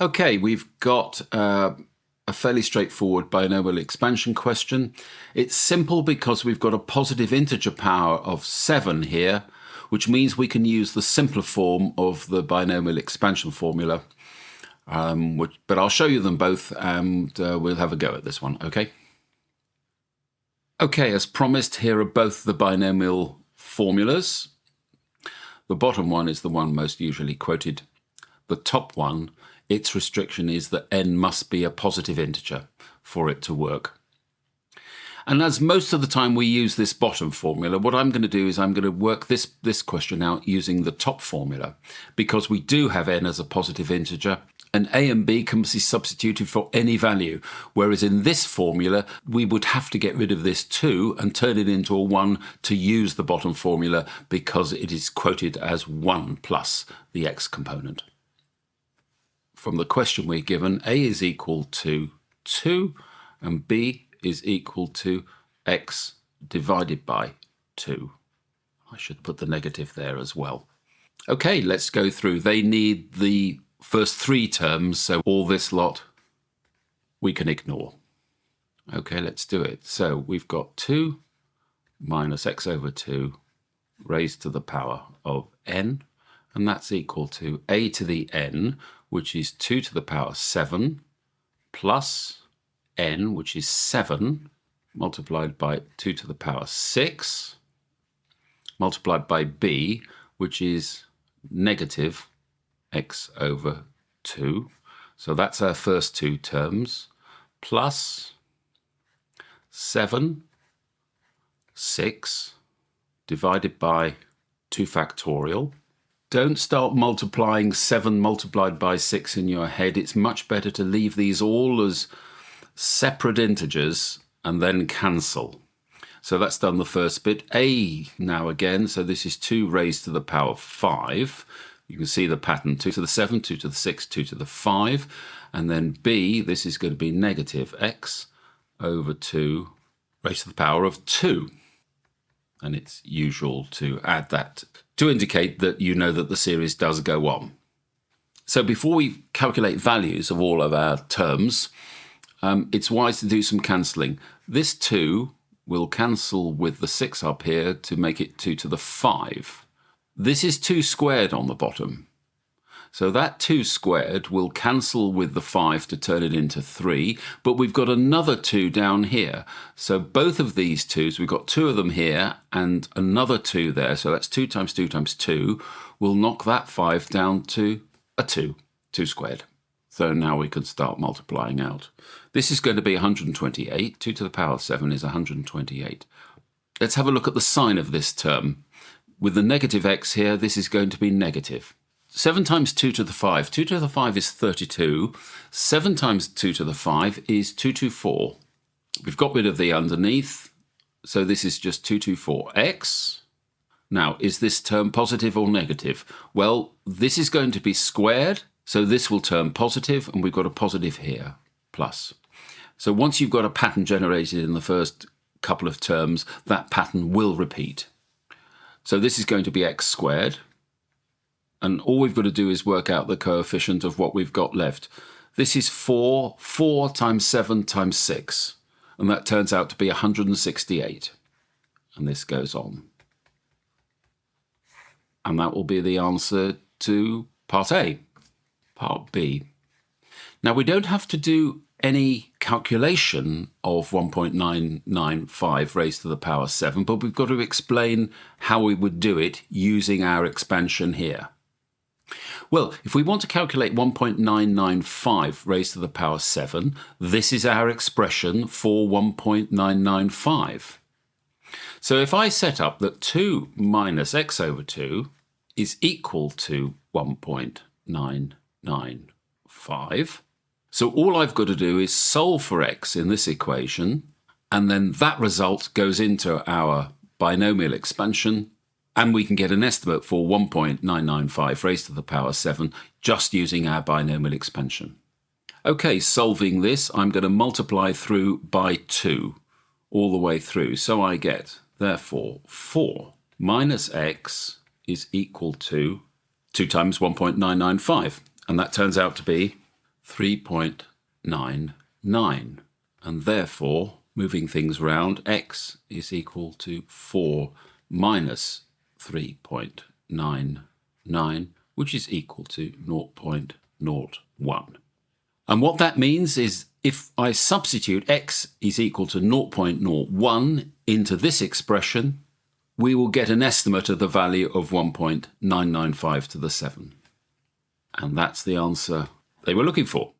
Okay, we've got a fairly straightforward binomial expansion question. It's simple because we've got a positive integer power of 7 here, which means we can use the simpler form of the binomial expansion formula. But I'll show you them both and we'll have a go at this one, okay? Okay, as promised, here are both the binomial formulas. The bottom one is the one most usually quoted. The top one, its restriction is that n must be a positive integer for it to work. And as most of the time we use this bottom formula, what I'm going to do is I'm going to work this question out using the top formula, because we do have n as a positive integer, and a and b can be substituted for any value, whereas in this formula we would have to get rid of this 2 and turn it into a 1 to use the bottom formula, because it is quoted as 1 plus the x component. From the question we're given, a is equal to 2 and b is equal to x divided by 2. I should put the negative there as well. Okay, let's go through. They need the first 3 terms, so all this lot we can ignore. Okay, let's do it. So we've got 2 minus x over 2 raised to the power of n, and that's equal to a to the n, which is 2 to the power 7, plus n, which is 7, multiplied by 2 to the power 6, multiplied by b, which is negative x over 2. So that's our first 2 terms, plus 7, 6, divided by 2 factorial. Don't start multiplying 7 multiplied by 6 in your head. It's much better to leave these all as separate integers and then cancel. So that's done the first bit. A now again, so this is 2 raised to the power 5. You can see the pattern, 2 to the 7, 2 to the 6, 2 to the 5. And then b, this is going to be negative x over 2 raised to the power of 2. And it's usual to add that to indicate that you know that the series does go on. So before we calculate values of all of our terms, it's wise to do some cancelling. This 2 will cancel with the 6 up here to make it 2 to the 5. This is 2 squared on the bottom. So that 2 squared will cancel with the 5 to turn it into 3, but we've got another 2 down here. So both of these 2's, we've got 2 of them here and another 2 there, so that's 2 times 2 times 2, will knock that 5 down to a 2 squared. So now we can start multiplying out. This is going to be 128. 2 to the power 7 is 128. Let's have a look at the sign of this term. With the negative x here, this is going to be negative. 7 times 2 to the 5. 2 to the 5 is 32. 7 times 2 to the 5 is 224. We've got rid of the underneath, so this is just 224x. Now, is this term positive or negative? Well, this is going to be squared, so this will turn positive, and we've got a positive here, plus. So once you've got a pattern generated in the first couple of terms, that pattern will repeat. So this is going to be x squared. And all we've got to do is work out the coefficient of what we've got left. This is 4 times 7 times 6. And that turns out to be 168. And this goes on. And that will be the answer to part A. Part B. Now we don't have to do any calculation of 1.995 raised to the power 7, but we've got to explain how we would do it using our expansion here. Well, if we want to calculate 1.995 raised to the power 7, this is our expression for 1.995. So if I set up that 2 minus x over 2 is equal to 1.995, so all I've got to do is solve for x in this equation, and then that result goes into our binomial expansion, and we can get an estimate for 1.995 raised to the power 7 just using our binomial expansion. Okay, solving this, I'm going to multiply through by 2 all the way through. So I get, therefore, 4 minus x is equal to 2 times 1.995. And that turns out to be 3.99. And therefore, moving things round, x is equal to 4 minus 3.99, which is equal to 0.01. And what that means is if I substitute x is equal to 0.01 into this expression, we will get an estimate of the value of 1.995 to the 7. And that's the answer they were looking for.